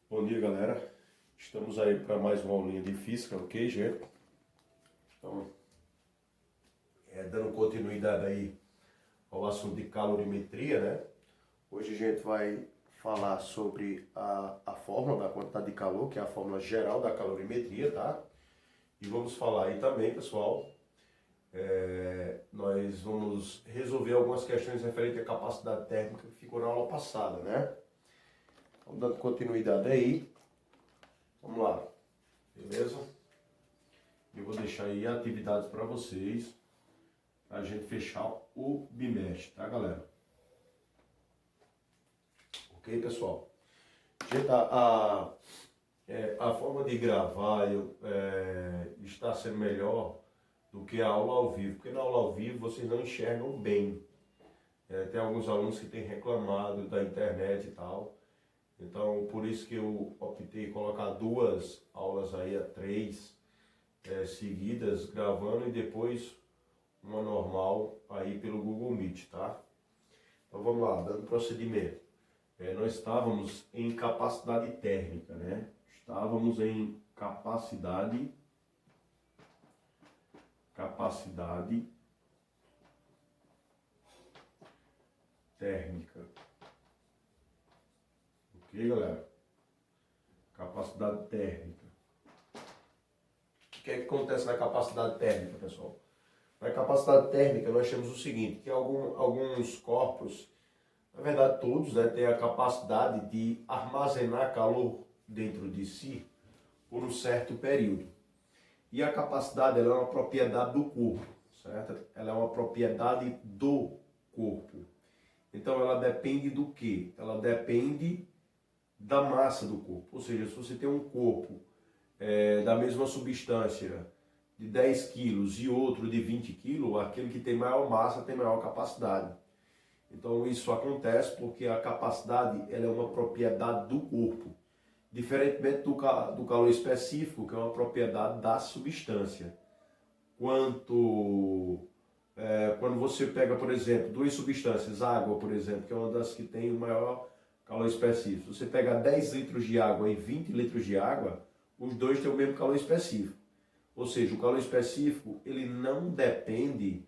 Bom dia, galera. Estamos aí para mais uma aulinha de física, ok, gente? Então, dando continuidade aí ao assunto de calorimetria, né? Hoje a gente vai falar sobre a fórmula da quantidade de calor, que é a fórmula geral da calorimetria, tá? E vamos falar aí também, pessoal, nós vamos resolver algumas questões referentes à capacidade térmica que ficou na aula passada, né? Vamos dando continuidade aí. Vamos lá, beleza? Eu vou deixar aí atividades para vocês, para a gente fechar o bimestre, tá, galera? Ok, pessoal? Gente, a forma de gravar está sendo melhor do que a aula ao vivo, porque na aula ao vivo vocês não enxergam bem. Tem alguns alunos que têm reclamado da internet e tal. Então, por isso que eu optei em colocar duas aulas aí, três seguidas, gravando, e depois uma normal aí pelo Google Meet, tá? Então vamos lá, dando procedimento. Nós estávamos em capacidade térmica, né? Estávamos em capacidade térmica. Ok, galera? Capacidade térmica. O que é que acontece na capacidade térmica, pessoal? Na capacidade térmica nós temos o seguinte, que alguns corpos, na verdade todos, né, têm a capacidade de armazenar calor dentro de si por um certo período. E a capacidade ela é uma propriedade do corpo, certo? Ela é uma propriedade do corpo. Então ela depende do quê? Ela depende da massa do corpo. Ou seja, se você tem um corpo da mesma substância de 10 quilos e outro de 20 quilos, aquele que tem maior massa tem maior capacidade. Então isso acontece porque a capacidade ela é uma propriedade do corpo, diferentemente do calor específico, que é uma propriedade da substância. Quando você pega, por exemplo, duas substâncias, água, por exemplo, que é uma das que tem o maior calor específico, você pega 10 litros de água e 20 litros de água, os dois têm o mesmo calor específico. Ou seja, o calor específico ele não depende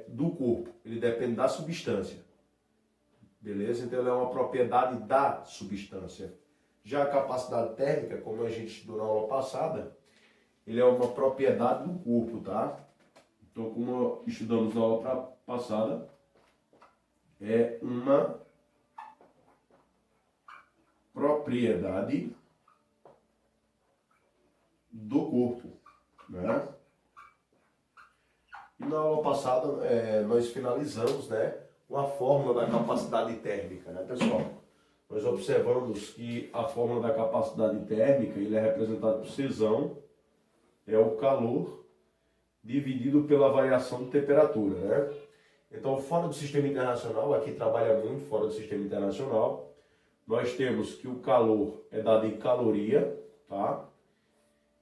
do corpo, ele depende da substância. Beleza? Então ele é uma propriedade da substância. Já a capacidade térmica, como a gente estudou na aula passada, ele é uma propriedade do corpo, tá? Então, como estudamos na aula passada, é uma propriedade do corpo, né? E na aula passada nós finalizamos, né, com a fórmula da capacidade térmica, né, pessoal? Nós observamos que a fórmula da capacidade térmica ele é representado por Czão, é o calor dividido pela variação de temperatura, né? Então, fora do sistema internacional, aqui trabalha muito fora do sistema internacional, nós temos que o calor é dado em caloria, tá?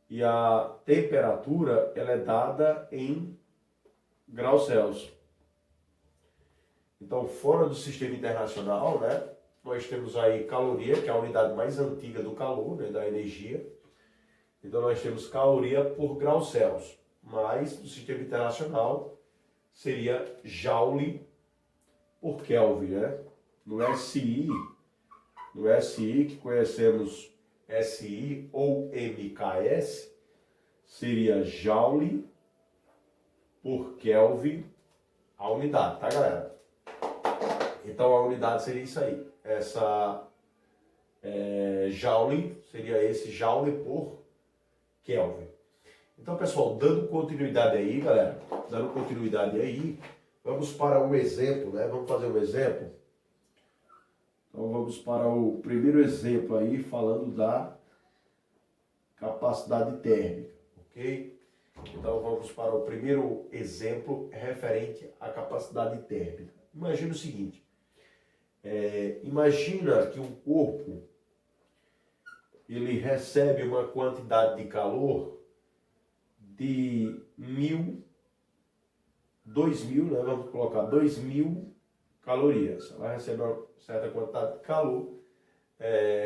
E a temperatura ela é dada em graus Celsius. Então, fora do sistema internacional, né, nós temos aí caloria, que é a unidade mais antiga do calor, né, da energia. Então, nós temos caloria por graus Celsius. Mas, no sistema internacional, seria Joule por Kelvin, né? No SI que conhecemos SI ou MKS, seria Joule por Kelvin a unidade, tá, galera? Então a unidade seria isso aí. Essa Joule seria esse Joule por Kelvin. Então, pessoal, dando continuidade aí, galera, vamos para um exemplo, né? Vamos fazer um exemplo. Então vamos para o primeiro exemplo aí, falando da capacidade térmica, ok? Então vamos para o primeiro exemplo referente à capacidade térmica. Imagina o seguinte, imagina que um corpo ele recebe uma quantidade de calor de 2.000, né? Vamos colocar 2.000 calorias. Ela recebe uma certa quantidade de calor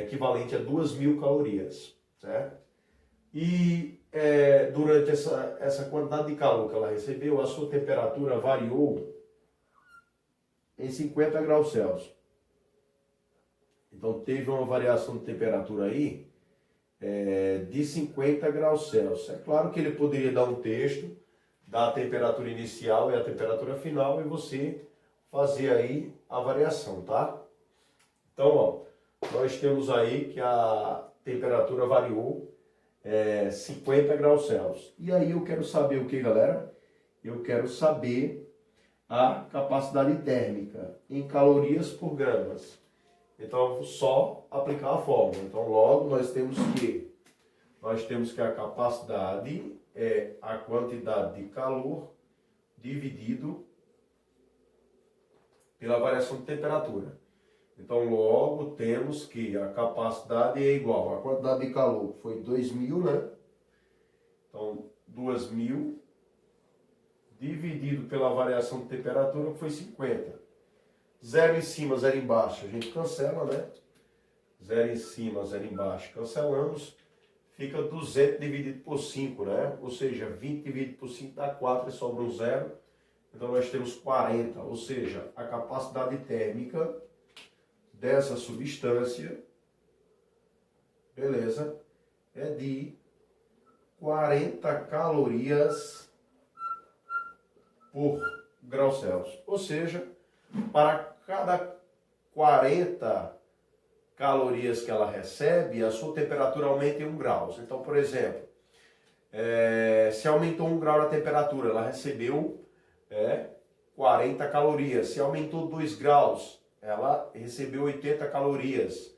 equivalente a 2.000 calorias, certo? E durante essa quantidade de calor que ela recebeu, a sua temperatura variou em 50 graus Celsius. Então teve uma variação de temperatura aí de 50 graus Celsius. É claro que ele poderia dar um texto da temperatura inicial e a temperatura final e você fazer aí a variação, tá? Então, ó, nós temos aí que a temperatura variou 50 graus Celsius. E aí eu quero saber o que, galera? Eu quero saber a capacidade térmica em calorias por gramas. Então eu vou só aplicar a fórmula. Então logo nós temos que a capacidade é a quantidade de calor dividido pela variação de temperatura. Então logo temos que a capacidade é igual à quantidade de calor, que foi 2.000, né? Então 2.000 dividido pela variação de temperatura, que foi 50. 0 em cima, 0 embaixo, a gente cancela, né? 0 em cima, 0 embaixo, cancelamos. Fica 200 dividido por 5, né? Ou seja, 20 dividido por 5 dá 4 e sobra um 0. Então nós temos 40, ou seja, a capacidade térmica dessa substância, beleza, é de 40 calorias por grau Celsius. Ou seja, para cada 40 calorias que ela recebe, a sua temperatura aumenta em 1 grau. Então, por exemplo, se aumentou 1 grau a temperatura, ela recebeu 40 calorias. Se aumentou 2 graus, ela recebeu 80 calorias.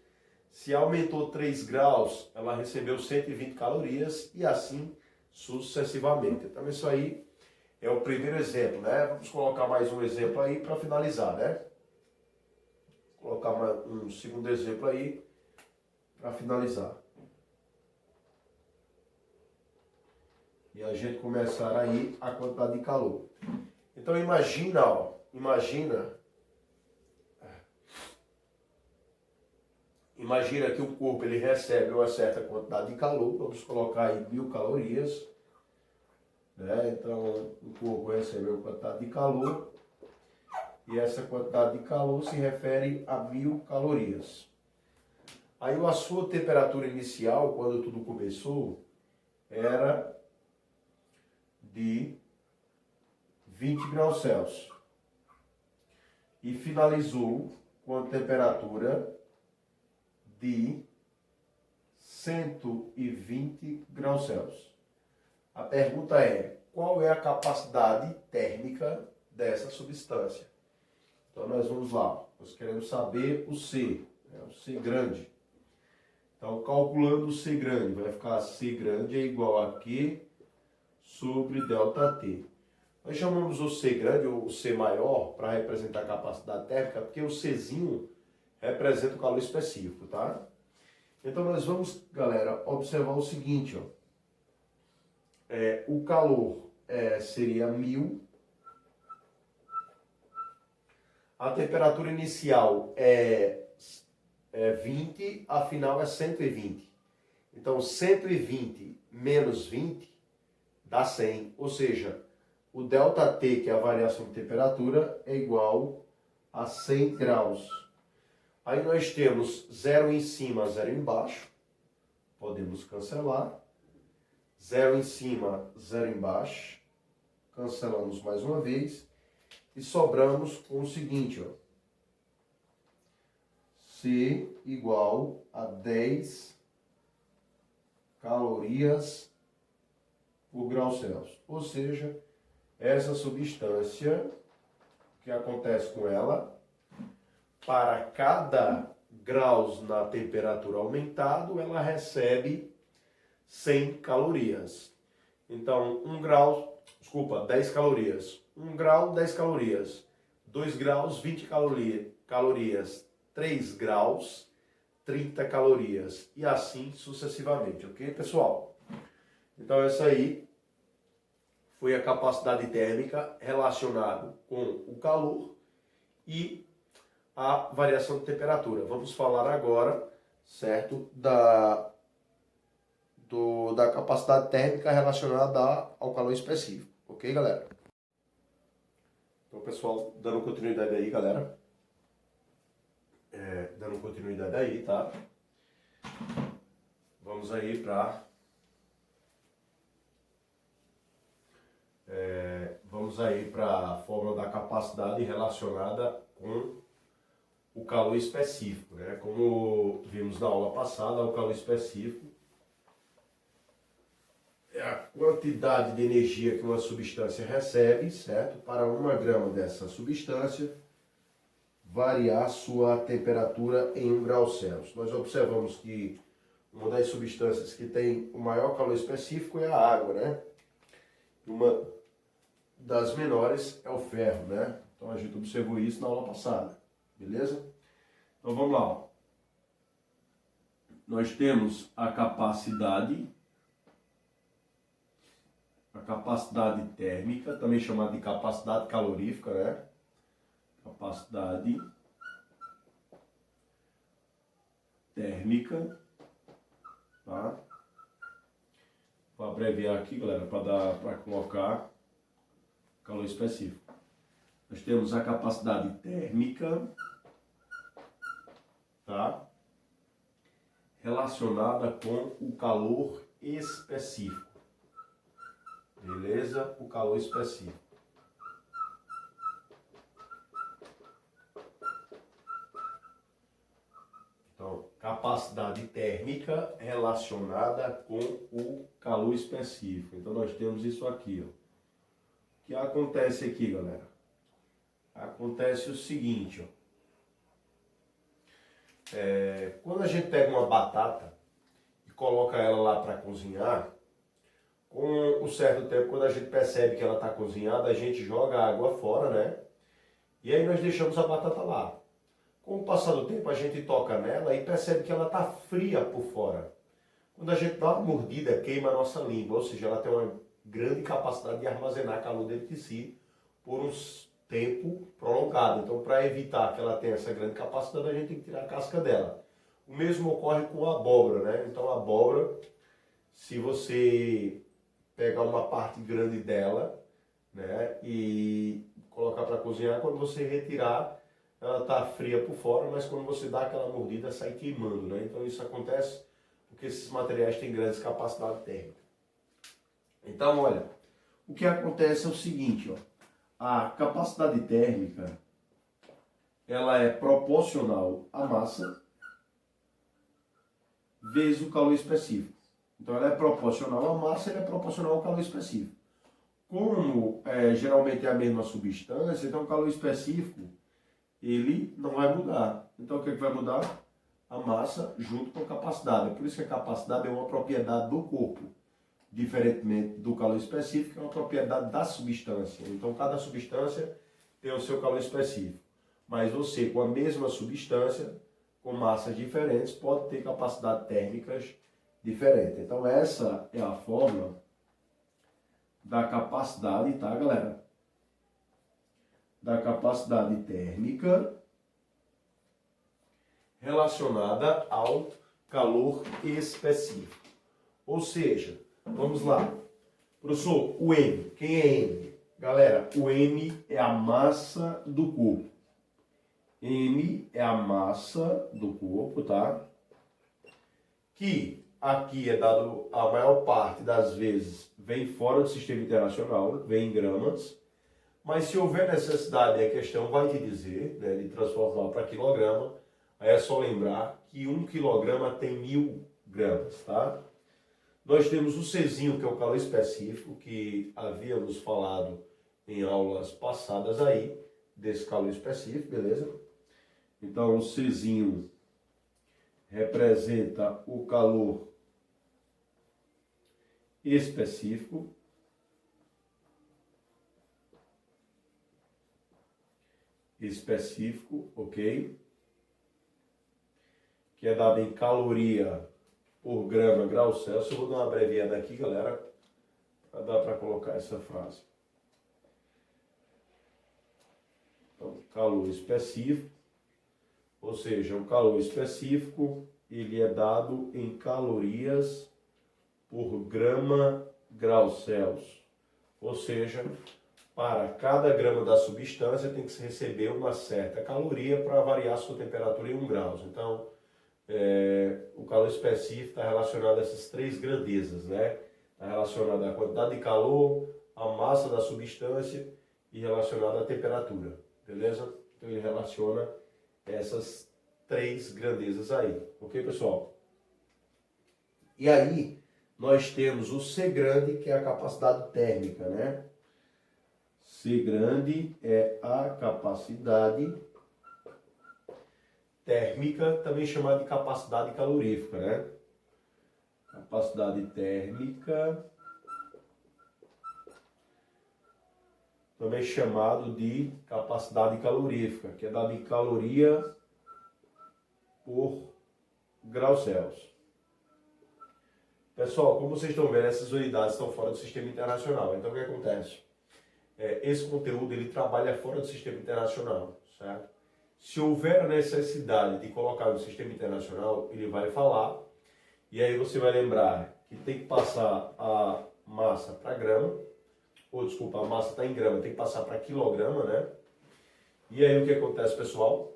Se aumentou 3 graus, ela recebeu 120 calorias e assim sucessivamente. Então, isso aí é o primeiro exemplo, né? Vamos colocar mais um exemplo aí para finalizar, né? Vou colocar um segundo exemplo aí para finalizar. E a gente começar aí a quantidade de calor. Então imagina, ó, imagina que o corpo ele recebe uma certa quantidade de calor, vamos colocar aí 1.000 calorias. Então o corpo recebeu uma quantidade de calor e essa quantidade de calor se refere a 1.000 calorias. Aí a sua temperatura inicial, quando tudo começou, era de 20 graus Celsius e finalizou com a temperatura de 120 graus Celsius. A pergunta é, qual é a capacidade térmica dessa substância? Então nós vamos lá, nós queremos saber o C, o C grande. Então calculando o C grande, vai ficar C grande é igual a Q sobre ΔT. Nós chamamos o C grande ou o C maior para representar a capacidade térmica, porque o Czinho representa o calor específico, tá? Então nós vamos, galera, observar o seguinte, ó. O calor seria 1.000, a temperatura inicial é 20, a final é 120. Então 120 menos 20 dá 100, ou seja, o ΔT, que é a variação de temperatura, é igual a 100 graus. Aí nós temos 0 em cima, 0 embaixo, podemos cancelar. 0 em cima, 0 embaixo. Cancelamos mais uma vez. E sobramos com o seguinte, ó. C igual a 10 calorias por grau Celsius. Ou seja, essa substância, o que acontece com ela, para cada graus na temperatura aumentado, ela recebe 100 calorias. Então, 10 calorias. 1 grau, 10 calorias. 2 graus, 20 calorias. 3 graus, 30 calorias. E assim sucessivamente, ok, pessoal? Então, essa aí foi a capacidade térmica relacionada com o calor e a variação de temperatura. Vamos falar agora certo? Da capacidade térmica relacionada ao calor específico. Ok, galera? Então, pessoal, dando continuidade aí, galera. Dando continuidade aí, tá? Vamos aí para a fórmula da capacidade relacionada com o calor específico, né? Como vimos na aula passada, o calor específico é a quantidade de energia que uma substância recebe, certo? Para 1 grama dessa substância variar sua temperatura em 1 grau Celsius. Nós observamos que uma das substâncias que tem o maior calor específico é a água, né? Uma das menores é o ferro, né? Então a gente observou isso na aula passada, beleza? Então vamos lá. Ó. Nós temos a capacidade térmica, também chamada de capacidade calorífica, né? Capacidade térmica, tá? Vou abreviar aqui, galera, para colocar calor específico. Nós temos a capacidade térmica, tá? Relacionada com o calor específico. Beleza? O calor específico. Então, capacidade térmica relacionada com o calor específico. Então, nós temos isso aqui, ó. O que acontece aqui, galera? Acontece o seguinte, ó. Quando a gente pega uma batata e coloca ela lá para cozinhar, com um certo tempo, quando a gente percebe que ela está cozinhada, a gente joga a água fora, né? E aí nós deixamos a batata lá. Com o passar do tempo, a gente toca nela e percebe que ela está fria por fora. Quando a gente dá uma mordida, queima a nossa língua, ou seja, ela tem uma grande capacidade de armazenar calor dentro de si por um tempo prolongado. Então, para evitar que ela tenha essa grande capacidade, a gente tem que tirar a casca dela. O mesmo ocorre com a abóbora, né? Então, a abóbora, se você pegar uma parte grande dela, né, e colocar para cozinhar, quando você retirar, ela está fria por fora, mas quando você dá aquela mordida, sai queimando, né? Então isso acontece porque esses materiais têm grandes capacidades térmicas. Então, olha, o que acontece é o seguinte, ó, a capacidade térmica, ela é proporcional à massa vezes o calor específico. Então ela é proporcional à massa e ela é proporcional ao calor específico. Como geralmente é a mesma substância, então o calor específico ele não vai mudar. Então o que vai mudar? A massa junto com a capacidade. É por isso que a capacidade é uma propriedade do corpo, diferentemente do calor específico, que é uma propriedade da substância. Então cada substância tem o seu calor específico. Mas você, com a mesma substância, com massas diferentes, pode ter capacidades térmicas diferentes. Então essa é a fórmula da capacidade, tá, galera? Da capacidade térmica relacionada ao calor específico. Ou seja, vamos lá. Professor, o M. Quem é M? Galera, o M é a massa do corpo. M é a massa do corpo, tá? Que aqui é dado a maior parte das vezes vem fora do sistema internacional, vem em gramas. Mas se houver necessidade, a questão vai te dizer, né, de transformar para quilograma, aí é só lembrar que 1 quilograma tem 1000 gramas, tá? Nós temos o Czinho, que é o calor específico, que havíamos falado em aulas passadas aí, desse calor específico, beleza? Então o Czinho representa o calor específico. Específico, ok? Que é dado em caloria por grama grau Celsius. Eu vou dar uma abreviada aqui, galera, para dar para colocar essa frase. Então, calor específico, ou seja, o calor específico ele é dado em calorias por grama grau Celsius. Ou seja, para cada grama da substância tem que se receber uma certa caloria para variar sua temperatura em 1 grau. Então, o calor específico está relacionado a essas 3 grandezas, né? Está relacionado à quantidade de calor, à massa da substância e relacionado à temperatura, beleza? Então ele relaciona essas 3 grandezas aí, ok, pessoal? E aí, nós temos o C grande, que é a capacidade térmica, né? C grande é a capacidade térmica, também chamada de capacidade calorífica, né? Capacidade térmica, também chamado de capacidade calorífica, que é dada em caloria por grau Celsius. Pessoal, como vocês estão vendo, essas unidades estão fora do sistema internacional. Então, o que acontece? Esse conteúdo ele trabalha fora do sistema internacional, certo? Se houver a necessidade de colocar no sistema internacional, ele vai falar, e aí você vai lembrar que tem que passar a massa para grama, ou desculpa, a massa está em grama, tem que passar para quilograma, né? E aí o que acontece, pessoal?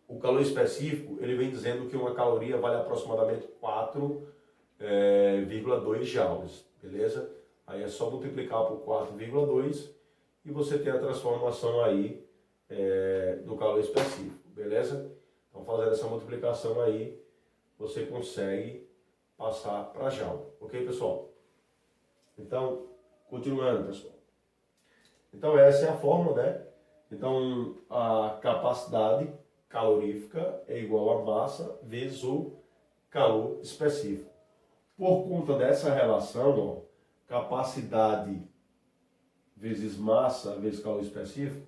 O calor específico, ele vem dizendo que uma caloria vale aproximadamente 4,2 joules, beleza? Aí é só multiplicar por 4,2 e você tem a transformação aí do calor específico, beleza? Então fazendo essa multiplicação aí, você consegue passar para joule, ok, pessoal? Então, continuando, pessoal. Então essa é a fórmula, né? Então a capacidade calorífica é igual a massa vezes o calor específico. Por conta dessa relação, ó, capacidade vezes massa vezes calor específico,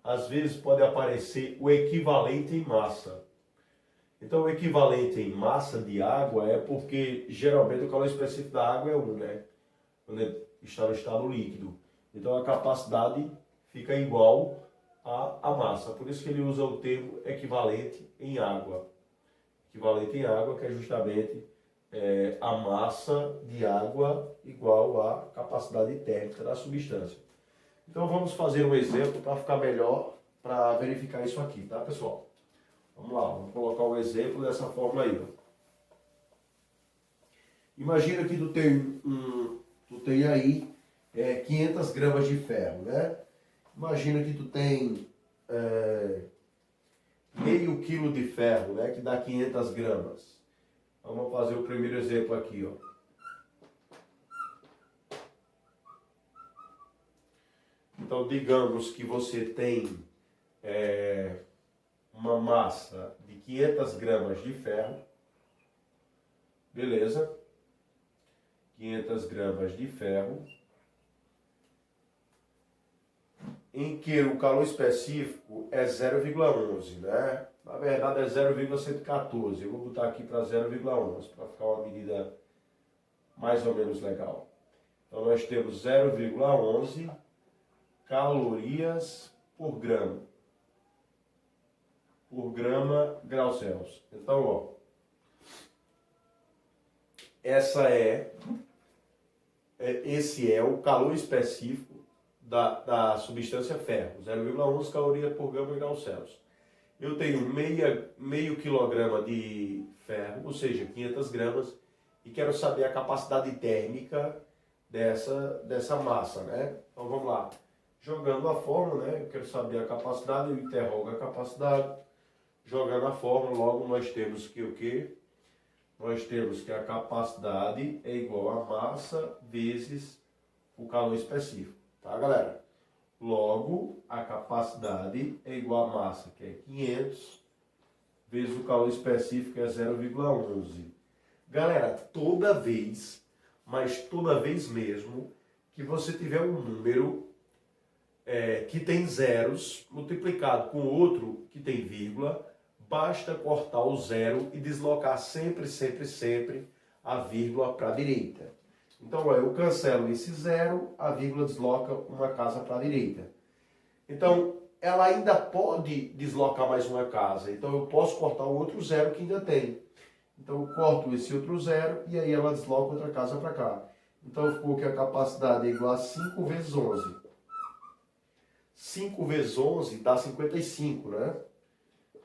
às vezes pode aparecer o equivalente em massa. Então o equivalente em massa de água é porque geralmente o calor específico da água é 1, né? Quando está no estado líquido. Então a capacidade fica igual à massa. Por isso que ele usa o termo equivalente em água. Equivalente em água, que é justamente a massa de água igual à capacidade térmica da substância. Então vamos fazer um exemplo para ficar melhor, para verificar isso aqui, tá, pessoal? Vamos lá, vamos colocar um exemplo dessa forma aí. Ó. Imagina que tu tem aí 500 gramas de ferro, né? Imagina que tu tem meio quilo de ferro, né? Que dá 500 gramas. Vamos fazer o primeiro exemplo aqui, ó. Então, digamos que você tem uma massa de 500 gramas de ferro, beleza? 500 gramas de ferro, em que o calor específico é 0,11, né? Na verdade é 0,114. Eu vou botar aqui para 0,11 para ficar uma medida mais ou menos legal. Então nós temos 0,11 calorias por grama grau Celsius. Então, ó, esse é o calor específico da substância ferro, 0,11 calorias por grau Celsius. Eu tenho meio quilograma de ferro, ou seja, 500 gramas, e quero saber a capacidade térmica dessa massa, né? Então vamos lá. Jogando a fórmula, né? Eu quero saber a capacidade, eu interrogo a capacidade. Jogando a fórmula, logo nós temos que o quê? Nós temos que a capacidade é igual a massa vezes o calor específico. Tá, galera? Logo, a capacidade é igual a massa, que é 500, vezes o calor específico, que é 0,11. Galera, toda vez, mas toda vez mesmo, que você tiver um número que tem zeros multiplicado com outro que tem vírgula, basta cortar o zero e deslocar sempre, sempre, sempre a vírgula para a direita. Então, eu cancelo esse zero, a vírgula desloca uma casa para a direita. Então, ela ainda pode deslocar mais uma casa. Então eu posso cortar o outro zero que ainda tem. Então eu corto esse outro zero e aí ela desloca outra casa para cá. Então ficou que a capacidade é igual a 5 vezes 11. 5 vezes 11 dá 55, né?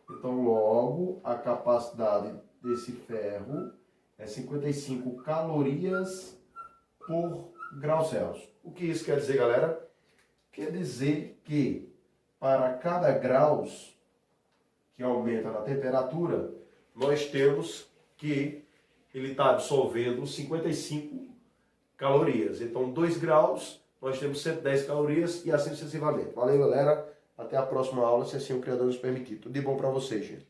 Então logo a capacidade desse ferro é 55 calorias por grau Celsius. O que isso quer dizer, galera? Quer dizer que para cada grau que aumenta na temperatura, nós temos que ele está absorvendo 55 calorias. Então, 2 graus, nós temos 110 calorias e assim sucessivamente. Valeu, galera. Até a próxima aula, se assim o Criador nos permitir. Tudo de bom para vocês, gente.